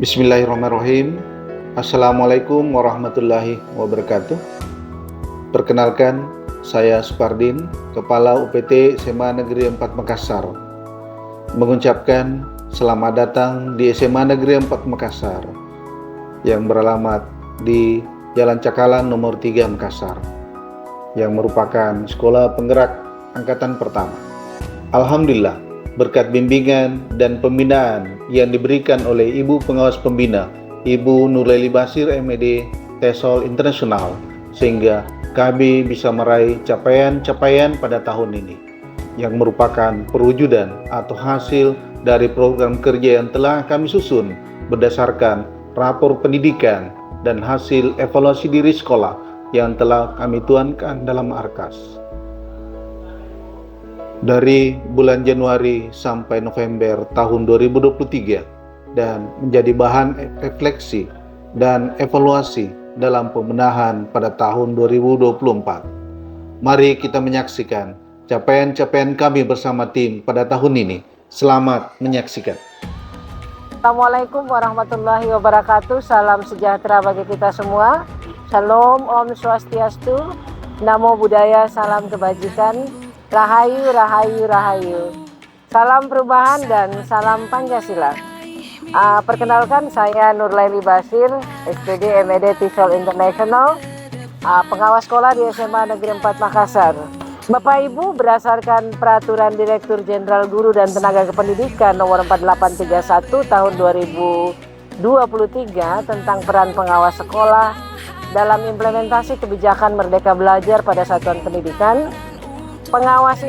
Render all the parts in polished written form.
Bismillahirrahmanirrahim. Assalamualaikum warahmatullahi wabarakatuh. Perkenalkan, saya Supardin, Kepala UPT SMA Negeri 4 Makassar. Mengucapkan selamat datang di SMA Negeri 4 Makassar yang beralamat di Jalan Cakalang nomor 3 Makassar, yang merupakan sekolah penggerak angkatan pertama. Alhamdulillah, berkat bimbingan dan pembinaan yang diberikan oleh Ibu Pengawas Pembina, Ibu Nurlaili Basir MED TESOL Internasional, sehingga kami bisa meraih capaian-capaian pada tahun ini, yang merupakan perwujudan atau hasil dari program kerja yang telah kami susun berdasarkan rapor pendidikan dan hasil evaluasi diri sekolah yang telah kami tuangkan dalam Arkas. Dari bulan Januari sampai November tahun 2023 dan menjadi bahan refleksi dan evaluasi dalam pembenahan pada tahun 2024. Mari kita menyaksikan capaian-capaian kami bersama tim pada tahun ini. Selamat menyaksikan. Assalamualaikum warahmatullahi wabarakatuh. Salam sejahtera bagi kita semua. Shalom, Om Swastiastu, Namo Buddhaya, salam kebajikan. Rahayu, rahayu, rahayu. Salam perubahan dan salam Pancasila. Perkenalkan, saya Nurlaili Basir, SPD MED TESOL Internasional, pengawas sekolah di SMA Negeri 4 Makassar. Bapak Ibu, berdasarkan Peraturan Direktur Jenderal Guru dan Tenaga Kependidikan nomor 4831 tahun 2023 tentang peran pengawas sekolah dalam implementasi kebijakan Merdeka Belajar pada satuan pendidikan, pengawas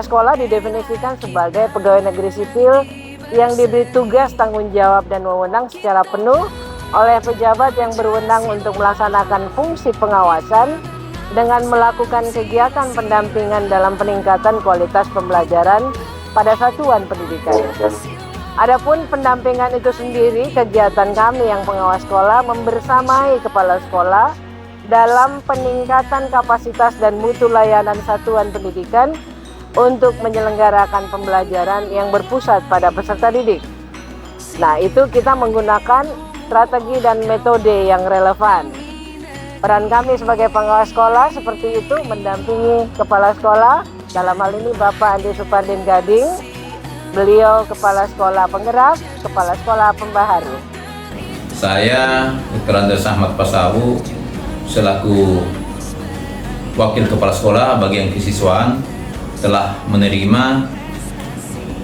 sekolah didefinisikan sebagai pegawai negeri sipil yang diberi tugas, tanggung jawab, dan wewenang secara penuh oleh pejabat yang berwenang untuk melaksanakan fungsi pengawasan dengan melakukan kegiatan pendampingan dalam peningkatan kualitas pembelajaran pada satuan pendidikan. Adapun pendampingan itu sendiri, kegiatan kami yang pengawas sekolah membersamai kepala sekolah dalam peningkatan kapasitas dan mutu layanan satuan pendidikan untuk menyelenggarakan pembelajaran yang berpusat pada peserta didik. Nah, itu kita menggunakan strategi dan metode yang relevan. Peran kami sebagai pengawas sekolah seperti itu, mendampingi kepala sekolah, dalam hal ini Bapak Andi Supardin Gading, beliau kepala sekolah penggerak, kepala sekolah pembaharu. Saya Dr. Andes Ahmad Pasawu selaku Wakil Kepala Sekolah bagian kesiswaan telah menerima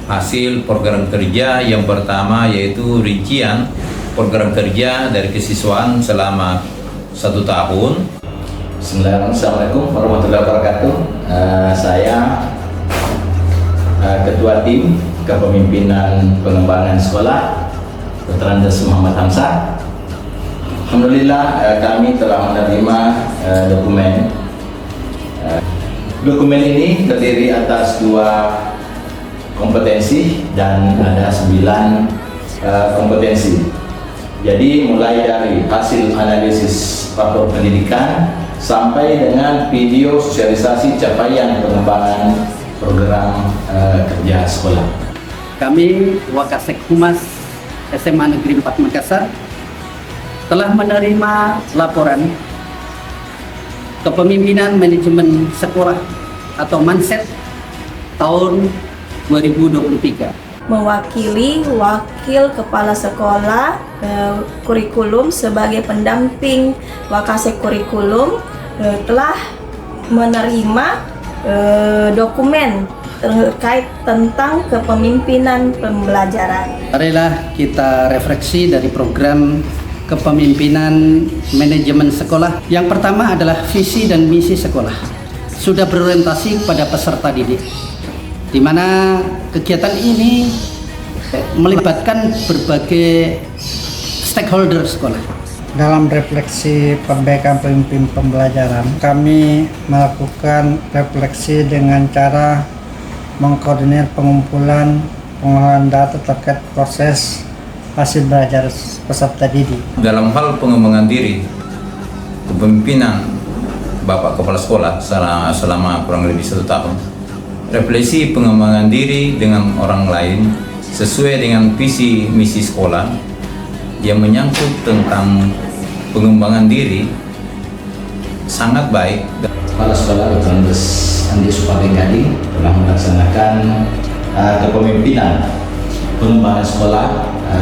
hasil program kerja yang pertama, yaitu rincian program kerja dari kesiswaan selama 1 tahun. Assalamualaikum warahmatullahi wabarakatuh. Saya Ketua Tim Kepemimpinan Pengembangan Sekolah, Dr. Andes Muhammad Hamzah. Alhamdulillah, kami telah menerima dokumen. Dokumen ini terdiri atas 2 kompetensi dan ada 9 kompetensi. Jadi mulai dari hasil analisis rapor pendidikan sampai dengan video sosialisasi capaian pengembangan program kerja sekolah. Kami Wakasek Humas SMA Negeri 4 Makassar telah menerima laporan kepemimpinan manajemen sekolah atau Manset tahun 2023. Mewakili Wakil Kepala Sekolah Kurikulum sebagai pendamping Wakasek Kurikulum telah menerima dokumen terkait tentang kepemimpinan pembelajaran. Marilah kita refleksi dari program kepemimpinan manajemen sekolah. Yang pertama adalah visi dan misi sekolah. Sudah berorientasi pada peserta didik, di mana kegiatan ini melibatkan berbagai stakeholder sekolah. Dalam refleksi perbaikan pemimpin pembelajaran, kami melakukan refleksi dengan cara mengkoordinir pengumpulan pengolahan data terkait proses hasil belajar peserta didik. Dalam hal pengembangan diri, kepemimpinan Bapak Kepala Sekolah selama kurang lebih 1 tahun, refleksi pengembangan diri dengan orang lain sesuai dengan visi misi sekolah yang menyangkut tentang pengembangan diri sangat baik. Kepala Sekolah Dr. Andes Andi Supardi Gading telah melaksanakan kepemimpinan pengembangan sekolah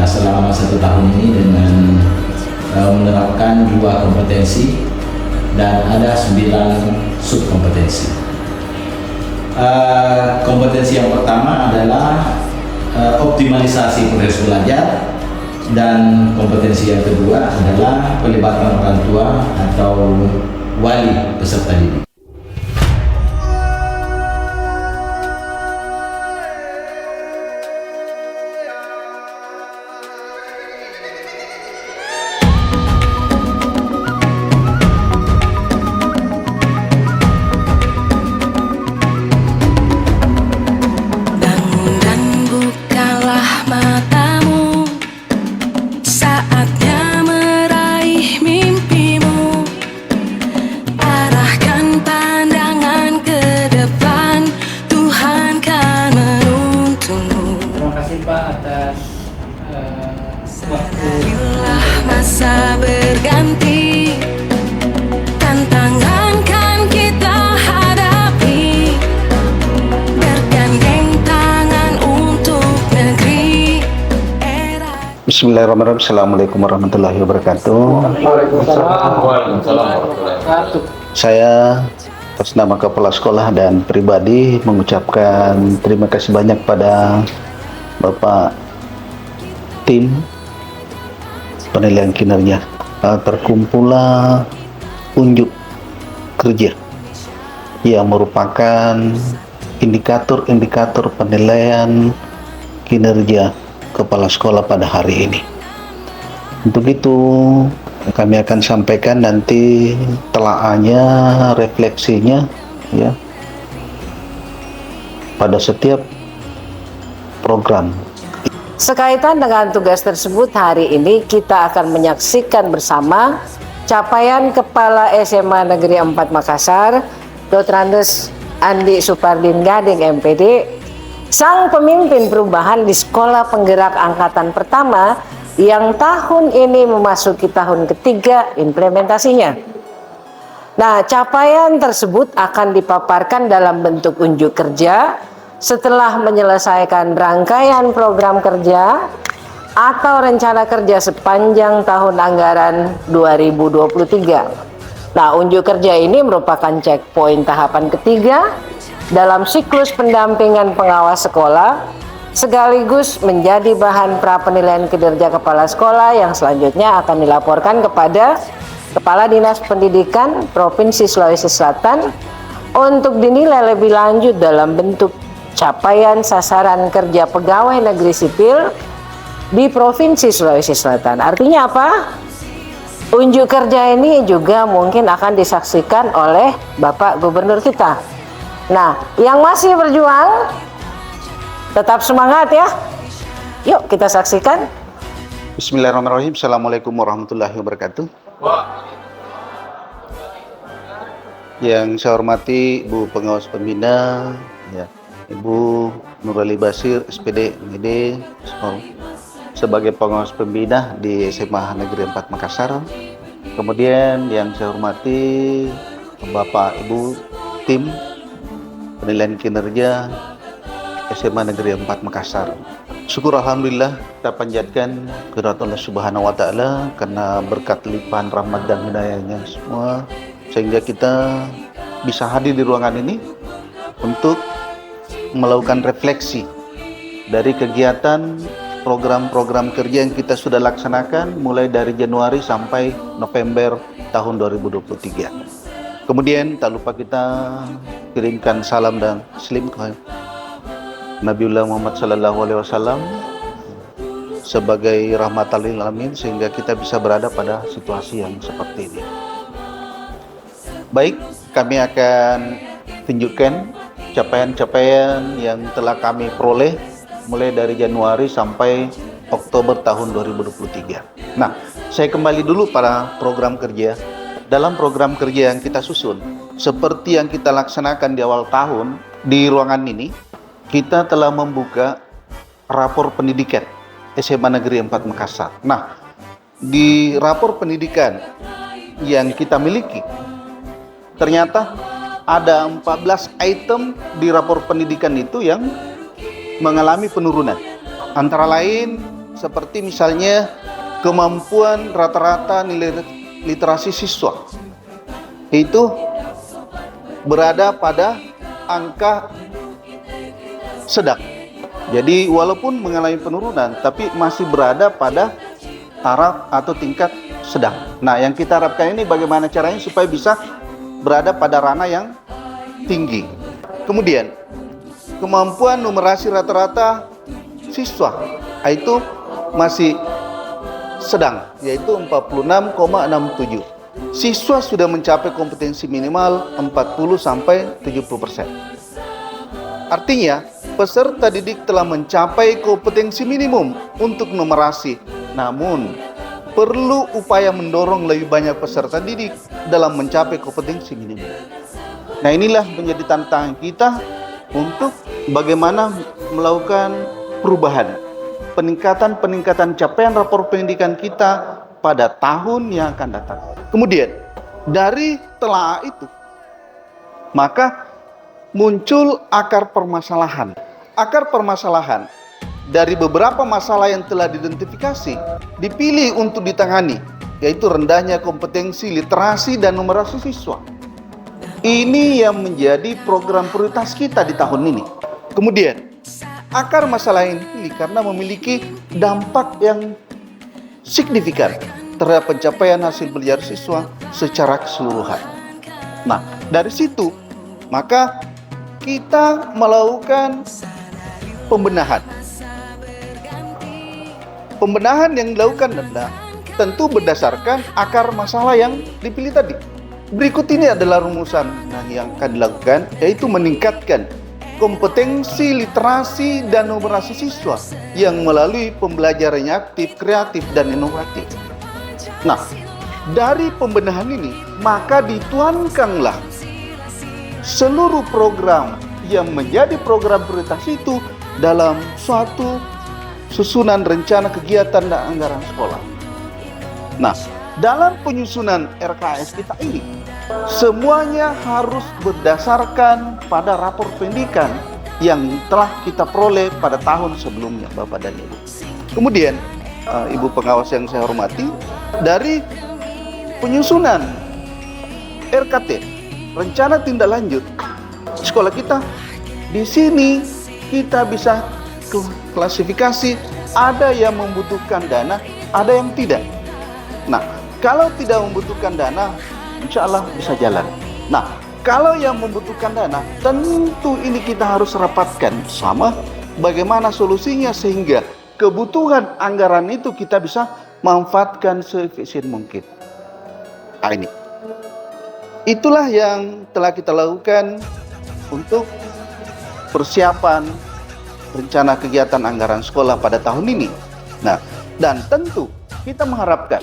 selama 1 tahun ini dengan menerapkan 2 kompetensi dan ada 9 subkompetensi. Kompetensi yang pertama adalah optimalisasi proses belajar, dan kompetensi yang kedua adalah pelibatan orang tua atau wali peserta didik. Masa berganti, tantangan kan kita hadapi, bergandeng tangan untuk negeri. Bismillahirrahmanirrahim. Assalamualaikum warahmatullahi wabarakatuh. Saya atas nama Kepala Sekolah dan pribadi mengucapkan terima kasih banyak pada Bapak tim penilaian kinerja. Terkumpullah unjuk kerja yang merupakan indikator-indikator penilaian kinerja kepala sekolah pada hari ini. Untuk itu kami akan sampaikan nanti telaahnya, refleksinya ya pada setiap program. Sekaitan dengan tugas tersebut, hari ini kita akan menyaksikan bersama capaian Kepala SMA Negeri 4 Makassar, Dr. Andes Andi Supardi Gading MPD, sang pemimpin perubahan di Sekolah Penggerak Angkatan Pertama yang tahun ini memasuki tahun ketiga implementasinya. Nah, capaian tersebut akan dipaparkan dalam bentuk unjuk kerja setelah menyelesaikan rangkaian program kerja atau rencana kerja sepanjang tahun anggaran 2023. Nah, unjuk kerja ini merupakan checkpoint tahapan ketiga dalam siklus pendampingan pengawas sekolah, sekaligus menjadi bahan pra penilaian kinerja kepala sekolah yang selanjutnya akan dilaporkan kepada Kepala Dinas Pendidikan Provinsi Sulawesi Selatan untuk dinilai lebih lanjut dalam bentuk capaian sasaran kerja pegawai negeri sipil di Provinsi Sulawesi Selatan. Artinya apa? Unjuk kerja ini juga mungkin akan disaksikan oleh Bapak Gubernur kita. Nah, yang masih berjuang tetap semangat ya. Yuk kita saksikan. Bismillahirrahmanirrahim. Assalamualaikum warahmatullahi wabarakatuh. Yang saya hormati Ibu Pengawas Pembina, ya, Ibu Nurali Basir, SPD MD, sebagai pengawas pembina di SMA Negeri 4 Makassar. Kemudian yang saya hormati Bapak Ibu tim penilaian kinerja SMA Negeri 4 Makassar. Syukur alhamdulillah kita panjatkan kehadirat Allah Subhanahu wa taala karena berkat limpahan rahmat dan hidayahnya semua sehingga kita bisa hadir di ruangan ini untuk melakukan refleksi dari kegiatan program-program kerja yang kita sudah laksanakan mulai dari Januari sampai November tahun 2023. Kemudian tak lupa kita kirimkan salam dan taslim ke Nabiullah Muhammad SAW sebagai rahmatan lil alamin sehingga kita bisa berada pada situasi yang seperti ini. Baik, kami akan tunjukkan capaian-capaian yang telah kami peroleh mulai dari Januari sampai Oktober tahun 2023. Nah, saya kembali dulu pada program kerja. Dalam program kerja yang kita susun, seperti yang kita laksanakan di awal tahun, di ruangan ini, kita telah membuka rapor pendidikan SMA Negeri 4 Makassar. Nah, di rapor pendidikan yang kita miliki, ternyata ada 14 item di rapor pendidikan itu yang mengalami penurunan. Antara lain seperti misalnya kemampuan rata-rata nilai literasi siswa itu berada pada angka sedang. Jadi walaupun mengalami penurunan tapi masih berada pada taraf atau tingkat sedang. Nah, yang kita harapkan ini bagaimana caranya supaya bisa berada pada ranah yang tinggi. Kemudian kemampuan numerasi rata-rata siswa itu masih sedang, yaitu 46,67. Siswa sudah mencapai kompetensi minimal 40-70%. Artinya, peserta didik telah mencapai kompetensi minimum untuk numerasi. Namun, perlu upaya mendorong lebih banyak peserta didik dalam mencapai kompetensi minimum. Nah, inilah menjadi tantangan kita untuk bagaimana melakukan perubahan, peningkatan capaian rapor pendidikan kita pada tahun yang akan datang. Kemudian, dari telaah itu, maka muncul akar permasalahan. Akar permasalahan dari beberapa masalah yang telah diidentifikasi dipilih untuk ditangani, yaitu rendahnya kompetensi literasi dan numerasi siswa. Ini yang menjadi program prioritas kita di tahun ini. Kemudian, akar masalah ini karena memiliki dampak yang signifikan terhadap pencapaian hasil belajar siswa secara keseluruhan. Nah, dari situ maka kita melakukan pembenahan. Pembenahan yang dilakukan adalah tentu berdasarkan akar masalah yang dipilih tadi. Berikut ini adalah rumusan yang akan dilakukan, yaitu meningkatkan kompetensi literasi dan numerasi siswa yang melalui pembelajaran yang aktif, kreatif, dan inovatif. Nah, dari pembenahan ini, maka dituangkanlah seluruh program yang menjadi program prioritas itu dalam suatu susunan rencana kegiatan dan anggaran sekolah. Nah, dalam penyusunan RKS kita ini, semuanya harus berdasarkan pada rapor pendidikan yang telah kita peroleh pada tahun sebelumnya, Bapak dan Ibu. Kemudian, Ibu pengawas yang saya hormati, dari penyusunan RKT, rencana tindak lanjut sekolah kita, di sini kita bisa klasifikasi, ada yang membutuhkan dana, ada yang tidak. Nah, kalau tidak membutuhkan dana, insya Allah bisa jalan. Nah, kalau yang membutuhkan dana, tentu ini kita harus rapatkan sama bagaimana solusinya sehingga kebutuhan anggaran itu kita bisa manfaatkan seefisien mungkin. Nah, ini. Itulah yang telah kita lakukan untuk persiapan rencana kegiatan anggaran sekolah pada tahun ini. Nah, dan tentu kita mengharapkan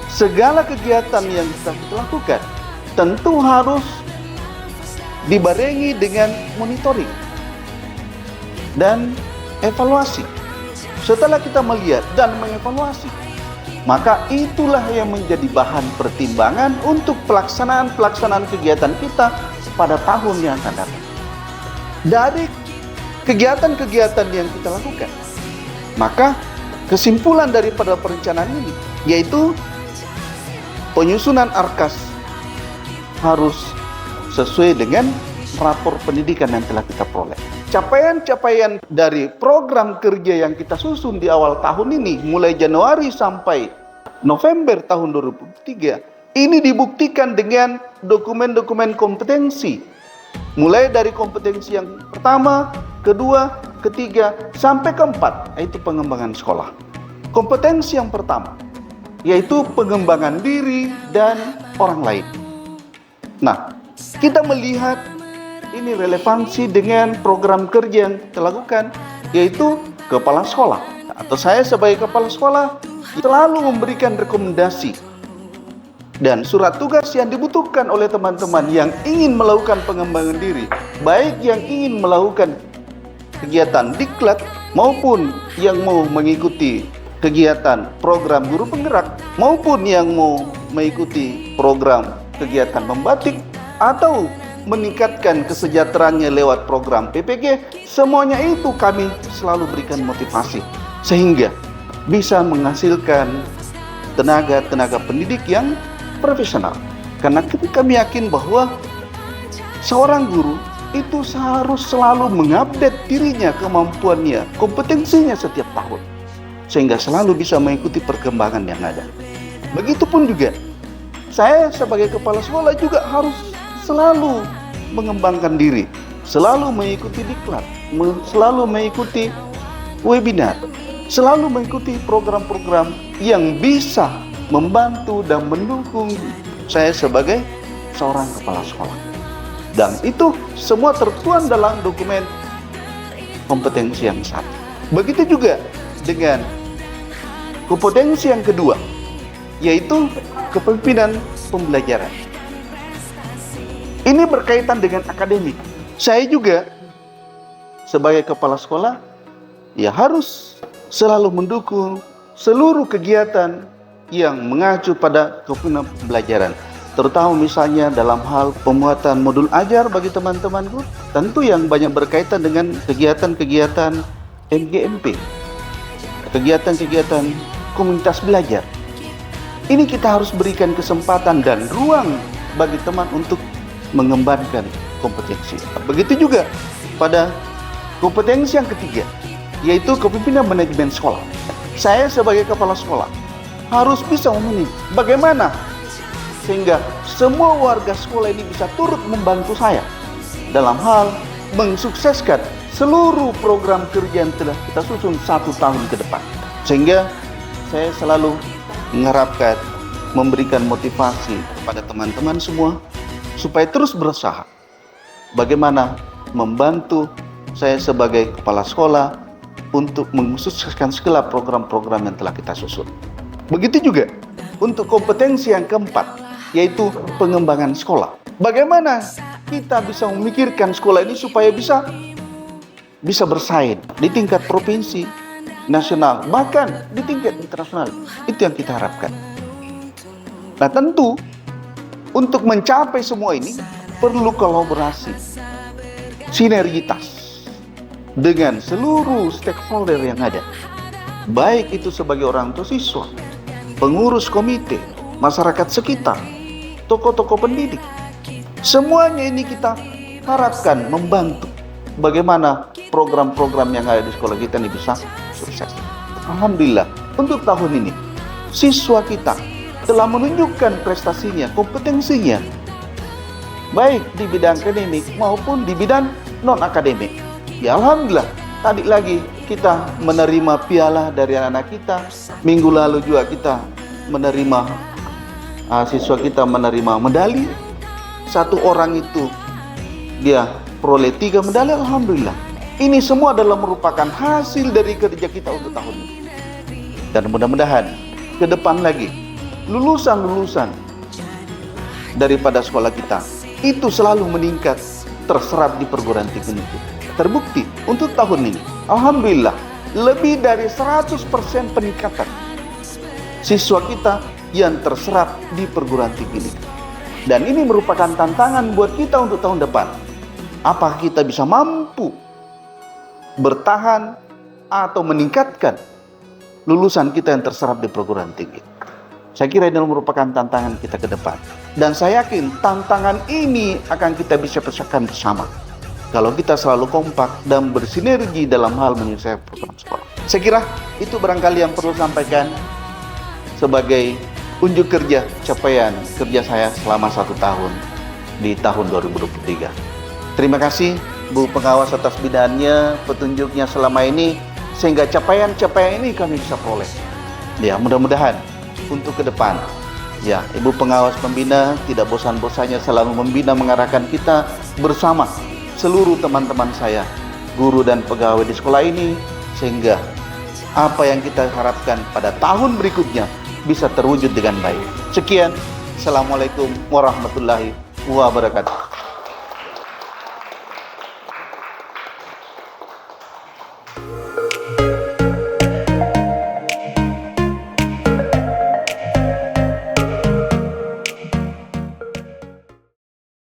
segala kegiatan yang kita lakukan tentu harus dibarengi dengan monitoring dan evaluasi. Setelah kita melihat dan mengevaluasi, maka itulah yang menjadi bahan pertimbangan untuk pelaksanaan kegiatan kita pada tahun yang akan datang. Dari kegiatan-kegiatan yang kita lakukan, maka kesimpulan daripada perencanaan ini yaitu penyusunan RKAS harus sesuai dengan rapor pendidikan yang telah kita peroleh. Capaian-capaian dari program kerja yang kita susun di awal tahun ini, mulai Januari sampai November tahun 2023, ini dibuktikan dengan dokumen-dokumen kompetensi. Mulai dari kompetensi yang pertama, kedua, ketiga, sampai keempat, yaitu pengembangan sekolah. Kompetensi yang pertama, yaitu pengembangan diri dan orang lain. Nah, kita melihat ini relevansi dengan program kerja yang kita lakukan, yaitu kepala sekolah. Atau saya sebagai kepala sekolah selalu memberikan rekomendasi dan surat tugas yang dibutuhkan oleh teman-teman yang ingin melakukan pengembangan diri, baik yang ingin melakukan kegiatan diklat maupun yang mau mengikuti kegiatan program guru penggerak maupun yang mau mengikuti program kegiatan membatik atau meningkatkan kesejahteraannya lewat program PPG, semuanya itu kami selalu berikan motivasi sehingga bisa menghasilkan tenaga pendidik yang profesional. Karena kami yakin bahwa seorang guru itu harus selalu mengupdate dirinya, kemampuannya, kompetensinya setiap tahun, sehingga selalu bisa mengikuti perkembangan yang ada. Begitupun juga saya sebagai kepala sekolah juga harus selalu mengembangkan diri, selalu mengikuti diklat, selalu mengikuti webinar, selalu mengikuti program-program yang bisa membantu dan mendukung saya sebagai seorang kepala sekolah. Dan itu semua tertuang dalam dokumen kompetensi yang satu. Begitu juga dengan kompetensi yang kedua, yaitu kepemimpinan pembelajaran. Ini berkaitan dengan akademik. Saya juga sebagai kepala sekolah ya harus selalu mendukung seluruh kegiatan yang mengacu pada kepemimpinan pembelajaran, terutama misalnya dalam hal pembuatan modul ajar bagi teman-temanku, tentu yang banyak berkaitan dengan kegiatan-kegiatan MGMP, kegiatan-kegiatan komunitas belajar. Ini kita harus berikan kesempatan dan ruang bagi teman untuk mengembangkan kompetensi. Begitu juga pada kompetensi yang ketiga, yaitu kepemimpinan manajemen sekolah. Saya sebagai kepala sekolah harus bisa memilih bagaimana sehingga semua warga sekolah ini bisa turut membantu saya dalam hal mensukseskan seluruh program kerja yang telah kita susun 1 tahun ke depan. Sehingga saya selalu mengharapkan, memberikan motivasi kepada teman-teman semua supaya terus berusaha bagaimana membantu saya sebagai kepala sekolah untuk mensukseskan segala program-program yang telah kita susun. Begitu juga untuk kompetensi yang keempat, yaitu pengembangan sekolah. Bagaimana kita bisa memikirkan sekolah ini supaya bisa bersaing di tingkat provinsi, nasional, bahkan di tingkat internasional. Itu yang kita harapkan. Nah, tentu untuk mencapai semua ini perlu kolaborasi, sinergitas dengan seluruh stakeholder yang ada, baik itu sebagai orang tua siswa, pengurus komite, masyarakat sekitar, tokoh-tokoh pendidik. Semuanya ini kita harapkan membantu bagaimana program-program yang ada di sekolah kita ini bisa sukses. Alhamdulillah, untuk tahun ini siswa kita telah menunjukkan prestasinya, kompetensinya, baik di bidang akademik maupun di bidang non-akademik. Ya alhamdulillah, tadi lagi kita menerima piala dari anak-anak kita. Minggu lalu juga kita menerima, siswa kita menerima medali. Satu orang itu dia peroleh 3 medali, alhamdulillah. Ini semua adalah merupakan hasil dari kerja kita untuk tahun ini. Dan mudah-mudahan ke depan lagi lulusan-lulusan daripada sekolah kita itu selalu meningkat, terserap di perguruan tinggi itu. Terbukti untuk tahun ini, alhamdulillah, lebih dari 100% peningkatan siswa kita yang terserap di perguruan tinggi ini. Dan ini merupakan tantangan buat kita untuk tahun depan. Apakah kita bisa mampu bertahan atau meningkatkan lulusan kita yang terserap di perguruan tinggi? Saya kira ini merupakan tantangan kita ke depan. Dan saya yakin tantangan ini akan kita bisa pecahkan bersama kalau kita selalu kompak dan bersinergi dalam hal menyelesaikan program sekolah. Saya kira itu barangkali yang perlu sampaikan sebagai unjuk kerja capaian kerja saya selama 1 tahun di tahun 2023. Terima kasih Bu Pengawas atas bidannya, petunjuknya selama ini, sehingga capaian-capaian ini kami bisa peroleh. Ya, mudah-mudahan untuk ke depan, ya, Ibu Pengawas Pembina tidak bosan-bosannya selalu membina, mengarahkan kita bersama seluruh teman-teman saya, guru dan pegawai di sekolah ini, sehingga apa yang kita harapkan pada tahun berikutnya bisa terwujud dengan baik. Sekian, Assalamualaikum warahmatullahi wabarakatuh.